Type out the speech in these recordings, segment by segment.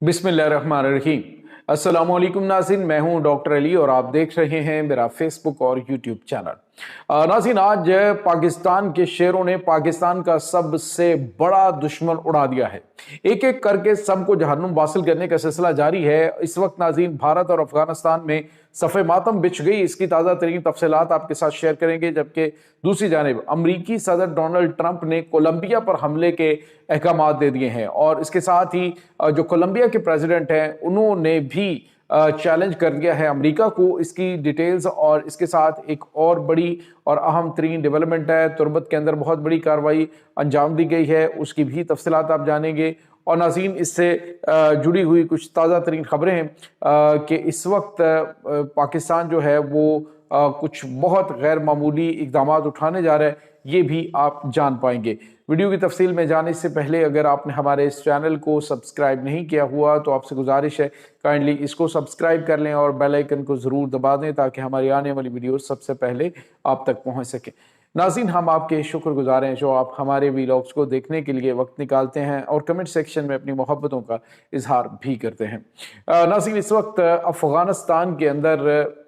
बिस्मिल्लाहिर्रहमानिर्रहीम। अस्सलामुअलैकुम नाज़रीन, मैं हूं डॉक्टर अली और आप देख रहे हैं मेरा फेसबुक और यूट्यूब चैनल। नाज़रीन, आज पाकिस्तान के शेरों ने पाकिस्तान का सबसे बड़ा दुश्मन उड़ा दिया है। एक एक करके सबको जहन्नुम वासिल करने का सिलसिला जारी है। इस वक्त नाज़रीन भारत और अफगानिस्तान में सफ़े मातम बिछ गई। इसकी ताज़ा तरीन तफसीलात आपके साथ शेयर करेंगे। जबकि दूसरी जानिब अमरीकी सदर डोनाल्ड ट्रंप ने कोलंबिया पर हमले के अहकाम दे दिए हैं और इसके साथ ही जो कोलंबिया के प्रेसिडेंट हैं उन्होंने भी चैलेंज कर दिया है अमेरिका को। इसकी डिटेल्स और इसके साथ एक और बड़ी और अहम तरीन डेवलपमेंट है। तुर्बत के अंदर बहुत बड़ी कार्रवाई अंजाम दी गई है, उसकी भी तफसीलात आप जानेंगे। और नाज़रीन, इससे जुड़ी हुई कुछ ताज़ा तरीन खबरें हैं कि इस वक्त पाकिस्तान जो है वो कुछ बहुत गैर मामूली इकदाम उठाने जा रहा है, ये भी आप जान पाएंगे। वीडियो की तफसील में जाने से पहले अगर आपने हमारे इस चैनल को सब्सक्राइब नहीं किया हुआ तो आपसे गुजारिश है काइंडली इसको सब्सक्राइब कर लें और बेल आइकन को ज़रूर दबा दें ताकि हमारी आने वाली वीडियो सबसे पहले आप तक पहुंच सके। नाज़रीन, हम आपके शुक्रगुजार हैं जो आप हमारे वीलॉग्स को देखने के लिए वक्त निकालते हैं और कमेंट सेक्शन में अपनी मोहब्बतों का इजहार भी करते हैं। नाज़रीन, इस वक्त अफ़गानिस्तान के अंदर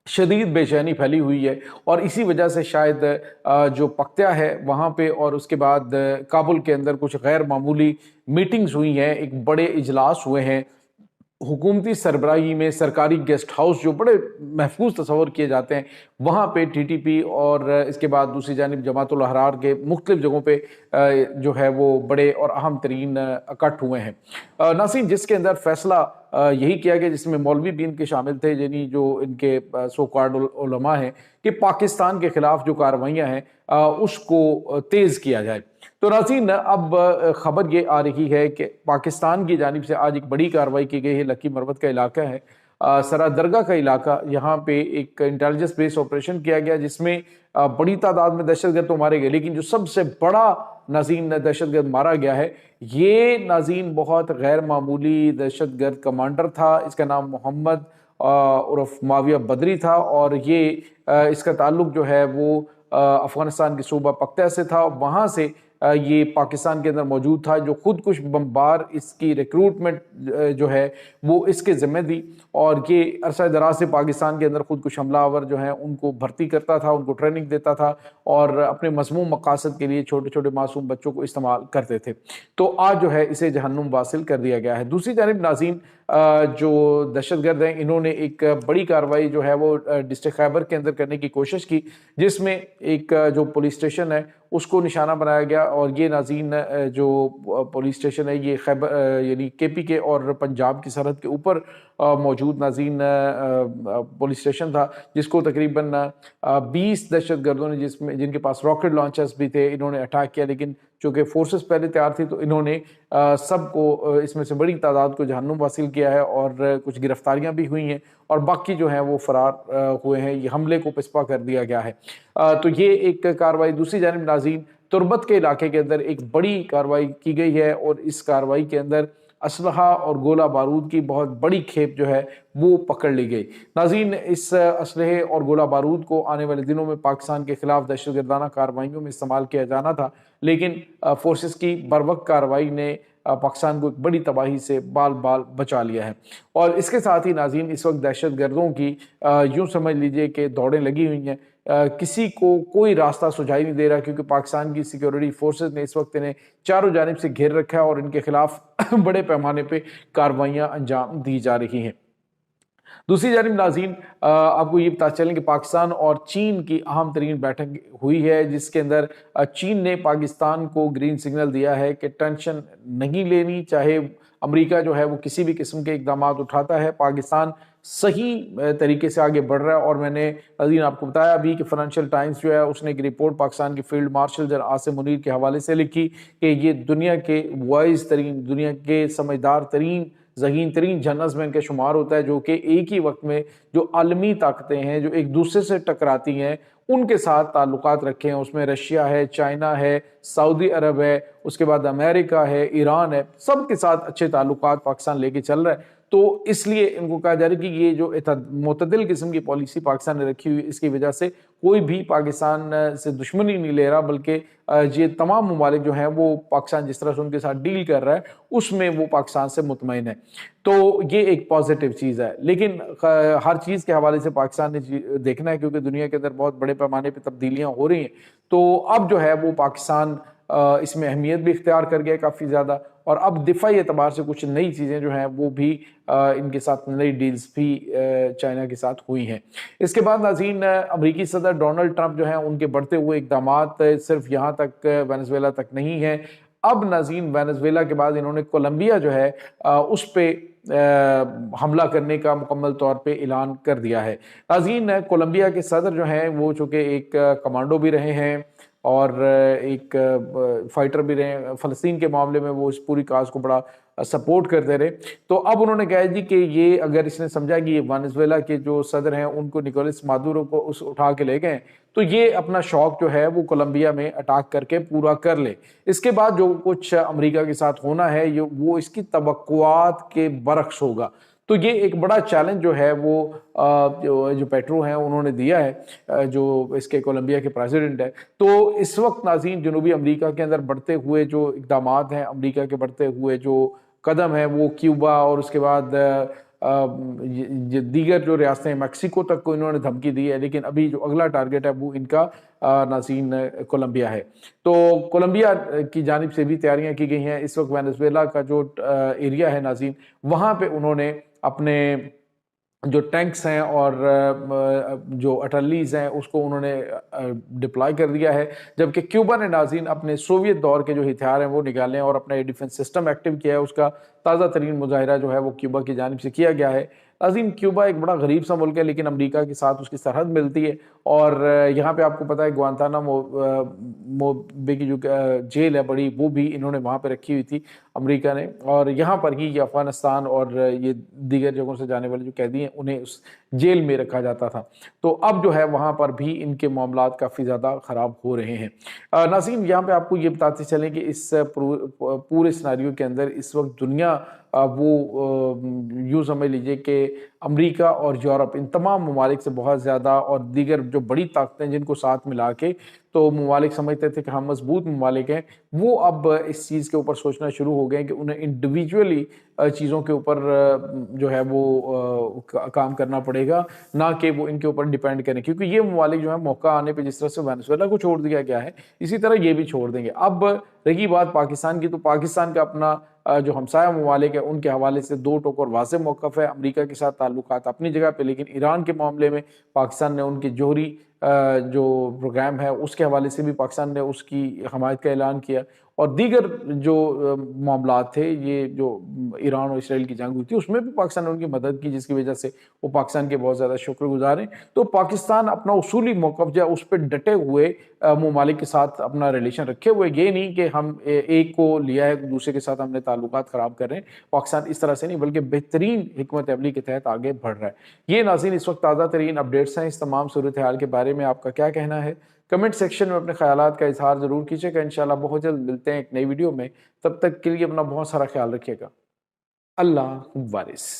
शदीद बेचैनी फैली हुई है और इसी वजह से शायद जो पख्तिया है वहाँ पे और उसके बाद काबुल के अंदर कुछ गैर मामूली मीटिंग्स हुई हैं, एक बड़े इजलास हुए हैं हुकूमती सरबराही में। सरकारी गेस्ट हाउस जो बड़े महफूज तस्वर किए जाते हैं वहाँ पे टीटीपी और इसके बाद दूसरी जानिब जमातुल अहरार के मुख्तलिफ जगहों पे जो है वो बड़े और अहम तरीन इकट्ठ हुए हैं। नाज़रीन, जिसके अंदर फैसला यही किया गया जिसमें मौलवी भी इनके शामिल थे, यानी जो इनके सो कॉल्ड उलमा हैं, कि पाकिस्तान के खिलाफ जो कार्रवाइयाँ हैं उसको तेज़ किया जाए। तो नाज़रीन, अब खबर ये आ रही है कि पाकिस्तान की जानिब से आज एक बड़ी कार्रवाई की गई है। लकी मरवत का इलाका है, सरा दरगाह का इलाका, यहाँ पे एक इंटेलिजेंस बेस्ड ऑपरेशन किया गया जिसमें बड़ी तादाद में दहशतगर्द तो मारे गए, लेकिन जो सबसे बड़ा नाज़रीन दहशतगर्द मारा गया है ये नाज़रीन बहुत गैर मामूली दहशतगर्द कमांडर था। इसका नाम मोहम्मद उर्फ माविया बदरी था और ये इसका ताल्लुक जो है वो अफगानिस्तान के सूबा पख्तिया से था। वहाँ से ये पाकिस्तान के अंदर मौजूद था। जो खुदकुश बमबार इसकी रिक्रूटमेंट जो है वो इसके ज़िम्मे दी और ये अरसा दराज से पाकिस्तान के अंदर खुदकुश हमलावर जो हैं उनको भर्ती करता था, उनको ट्रेनिंग देता था और अपने मज़मूम मकासद के लिए छोटे छोटे मासूम बच्चों को इस्तेमाल करते थे। तो आज जो है इसे जहन्नुम वासिल कर दिया गया है। दूसरी जानिब नाज़रीन, जो दहशतगर्द हैं इन्होंने एक बड़ी कार्रवाई जो है वो डिस्ट्रिक्ट खैबर के अंदर करने की कोशिश की जिसमें एक जो पुलिस स्टेशन है उसको निशाना बनाया गया। और ये नाज़रीन जो पुलिस स्टेशन है ये खैबर यानी केपी के और पंजाब की सरहद के ऊपर मौजूद नाज़रीन पुलिस स्टेशन था जिसको तकरीबन 20 दहशतगर्दों ने जिनके पास रॉकेट लॉन्चर्स भी थे इन्होंने अटैक किया। लेकिन चूँकि फोर्सेस पहले तैयार थी तो इन्होंने सबको इसमें से बड़ी तादाद को जहन्नुम वासिल किया है और कुछ गिरफ्तारियां भी हुई हैं और बाकी जो हैं वो फरार हुए हैं। ये हमले को पिस्पा कर दिया गया है। तो ये एक कार्रवाई। दूसरी जानिब नाज़रीन, तुर्बत के इलाके के अंदर एक बड़ी कार्रवाई की गई है और इस कार्रवाई के अंदर असलहा और गोला बारूद की बहुत बड़ी खेप जो है वो पकड़ ली गई। नाज़रीन, इस असलहे और गोला बारूद को आने वाले दिनों में पाकिस्तान के खिलाफ दहशतगर्दाना कार्रवाइयों में इस्तेमाल किया जाना था, लेकिन फोर्सेस की बरवक्त कार्रवाई ने पाकिस्तान को एक बड़ी तबाही से बाल बाल बचा लिया है। और इसके साथ ही नाज़रीन, इस वक्त दहशत गर्दों की यूँ समझ लीजिए कि दौड़ें लगी हुई हैं। किसी को कोई रास्ता सुझाई नहीं दे रहा क्योंकि पाकिस्तान की सिक्योरिटी फोर्सेस ने इस वक्त इन्हें चारों जानिब से घेर रखा है और इनके खिलाफ बड़े पैमाने पे कार्रवाइयाँ अंजाम दी जा रही हैं। दूसरी जानिब नाज़रीन, आपको ये पता चलें कि पाकिस्तान और चीन की अहम तरीन बैठक हुई है जिसके अंदर चीन ने पाकिस्तान को ग्रीन सिग्नल दिया है कि टेंशन नहीं लेनी, चाहे अमेरिका जो है वो किसी भी किस्म के इकदाम उठाता है, पाकिस्तान सही तरीके से आगे बढ़ रहा है। और मैंने नाज़रीन आपको बताया अभी कि फाइनेंशियल टाइम्स जो है उसने एक रिपोर्ट पाकिस्तान के field marshal general Asim Munir के हवाले से लिखी कि ये दुनिया के वाइज तरीन, दुनिया के समझदार तरीन, ज़हीन तरीन जनरल्स में इनके शुमार होता है जो कि एक ही वक्त में जो आलमी ताकतें हैं जो एक दूसरे से टकराती हैं ان کے ساتھ تعلقات رکھے ہیں، اس میں رشیا ہے، چائنا ہے، سعودی عرب ہے، اس کے بعد امریکہ ہے، ایران ہے، سب کے ساتھ اچھے تعلقات پاکستان لے کے چل رہا ہے۔ تو اس لیے ان کو کہا جا رہا ہے کہ یہ جو معتدل قسم کی پالیسی پاکستان نے رکھی ہوئی، اس کی وجہ سے کوئی بھی پاکستان سے دشمنی نہیں لے رہا، بلکہ یہ تمام ممالک جو ہیں وہ پاکستان جس طرح سے ان کے ساتھ ڈیل کر رہا ہے اس میں وہ پاکستان سے مطمئن ہے۔ تو یہ ایک پازیٹیو چیز ہے، لیکن ہر چیز کے حوالے سے پاکستان نے دیکھنا ہے، کیونکہ دنیا کے اندر بہت بڑے پیمانے پہ تبدیلیاں ہو رہی ہیں، تو اب جو ہے وہ پاکستان اس میں اہمیت بھی اختیار کر گیا کافی زیادہ، اور اب دفاعی اعتبار سے کچھ نئی چیزیں جو ہیں وہ بھی ان کے ساتھ نئی ڈیلز بھی چائنا کے ساتھ ہوئی ہیں۔ اس کے بعد ناظرین، امریکی صدر ڈونلڈ ٹرمپ جو ہیں ان کے بڑھتے ہوئے اقدامات صرف یہاں تک وینزویلا تک نہیں ہیں، اب ناظرین وینزویلا کے بعد انہوں نے کولمبیا جو ہے اس پہ حملہ کرنے کا مکمل طور پہ اعلان کر دیا ہے۔ ناظرین، کولمبیا کے صدر جو ہیں وہ چونکہ ایک کمانڈو بھی رہے ہیں اور ایک فائٹر بھی رہے ہیں، فلسطین کے معاملے میں وہ اس پوری کاز کو بڑا سپورٹ کرتے رہے، تو اب انہوں نے کہا جی کہ یہ اگر اس نے سمجھا کہ یہ وینزویلا کے جو صدر ہیں ان کو نکولس مادورو کو اٹھا کے لے گئے، تو یہ اپنا شوق جو ہے وہ کولمبیا میں اٹیک کر کے پورا کر لے۔ اس کے بعد جو کچھ امریکہ کے ساتھ ہونا ہے وہ اس کی توقعات کے برعکس ہوگا۔ تو یہ ایک بڑا چیلنج جو ہے وہ جو پیٹرو ہیں انہوں نے دیا ہے، جو اس کے کولمبیا کے پریزیڈنٹ ہے۔ تو اس وقت ناظرین جنوبی امریکہ کے اندر بڑھتے ہوئے جو اقدامات ہیں، امریکہ کے بڑھتے ہوئے جو قدم ہیں، وہ کیوبا اور اس کے بعد دیگر جو ریاستیں ہیں، میکسیکو تک کو انہوں نے دھمکی دی ہے، لیکن ابھی جو اگلا ٹارگٹ ہے وہ ان کا ناظرین کولمبیا ہے۔ تو کولمبیا کی جانب سے بھی تیاریاں کی گئی ہیں۔ اس وقت وینزویلا کا جو ایریا ہے ناظرین، وہاں پہ انہوں نے اپنے جو ٹینکس ہیں اور جو اٹلیز ہیں اس کو انہوں نے ڈپلائی کر دیا ہے، جبکہ کیوبا نے ناظرین اپنے سوویت دور کے جو ہتھیار ہیں وہ نکالے ہیں اور اپنا ڈیفنس سسٹم ایکٹیو کیا ہے۔ اس کا تازہ ترین مظاہرہ جو ہے وہ کیوبا کی جانب سے کیا گیا ہے۔ ناظرین، کیوبا ایک بڑا غریب سا ملک ہے، لیکن امریکہ کے ساتھ اس کی سرحد ملتی ہے، اور یہاں پہ آپ کو پتہ ہے گوانتانامو بے کی جو جیل ہے بڑی، وہ بھی انہوں نے وہاں پہ رکھی ہوئی تھی امریکہ نے، اور یہاں پر ہی یہ افغانستان اور یہ دیگر جگہوں سے جانے والے جو قیدی ہیں انہیں اس جیل میں رکھا جاتا تھا۔ تو اب جو ہے وہاں پر بھی ان کے معاملات کافی زیادہ خراب ہو رہے ہیں۔ ناظرین، یہاں پہ آپ کو یہ بتاتے چلیں کہ اس پورے سیناریو کے اندر اس وقت دنیا وہ یوں سمجھ لیجئے کہ امریکہ اور یورپ ان تمام ممالک سے بہت زیادہ، اور دیگر جو بڑی طاقتیں جن کو ساتھ ملا کے تو ممالک سمجھتے تھے کہ ہم مضبوط ممالک ہیں، وہ اب اس چیز کے اوپر سوچنا شروع ہو گئے کہ انہیں انڈیویجولی چیزوں کے اوپر جو ہے وہ کام کرنا پڑے گا، نہ کہ وہ ان کے اوپر ڈیپینڈ کریں، کیونکہ یہ ممالک جو ہیں موقع آنے پہ جس طرح سے وینزویلا کو چھوڑ دیا گیا ہے اسی طرح یہ بھی چھوڑ دیں گے۔ اب رہی بات پاکستان کی، تو پاکستان کا اپنا جو ہمسایہ ممالک ہیں ان کے حوالے سے دو ٹوک اور واضح موقف ہے۔ امریکہ کے ساتھ تعلقات اپنی جگہ پہ، لیکن ایران کے معاملے میں پاکستان نے ان کی جوہری جو پروگرام ہے اس کے حوالے سے بھی پاکستان نے اس کی حمایت کا اعلان کیا، اور دیگر جو معاملات تھے، یہ جو ایران اور اسرائیل کی جنگ ہوئی تھی اس میں بھی پاکستان نے ان کی مدد کی، جس کی وجہ سے وہ پاکستان کے بہت زیادہ شکر گزار ہیں۔ تو پاکستان اپنا اصولی موقف جو ہے اس پہ ڈٹے ہوئے ممالک کے ساتھ اپنا ریلیشن رکھے ہوئے، یہ نہیں کہ ہم ایک کو لیا ہے دوسرے کے ساتھ ہم نے تعلقات خراب کر رہے ہیں، پاکستان اس طرح سے نہیں، بلکہ بہترین حکمت عملی کے تحت آگے بڑھ رہا ہے۔ یہ ناظرین اس وقت تازہ ترین اپڈیٹس ہیں۔ اس تمام صورتحال کے بارے میں آپ کا کیا کہنا ہے؟ کمنٹ سیکشن میں اپنے خیالات کا اظہار ضرور کیجیے گا۔ انشاءاللہ بہت جلد ملتے ہیں ایک نئی ویڈیو میں، تب تک کے لیے اپنا بہت سارا خیال رکھیے گا۔ اللہ وارث۔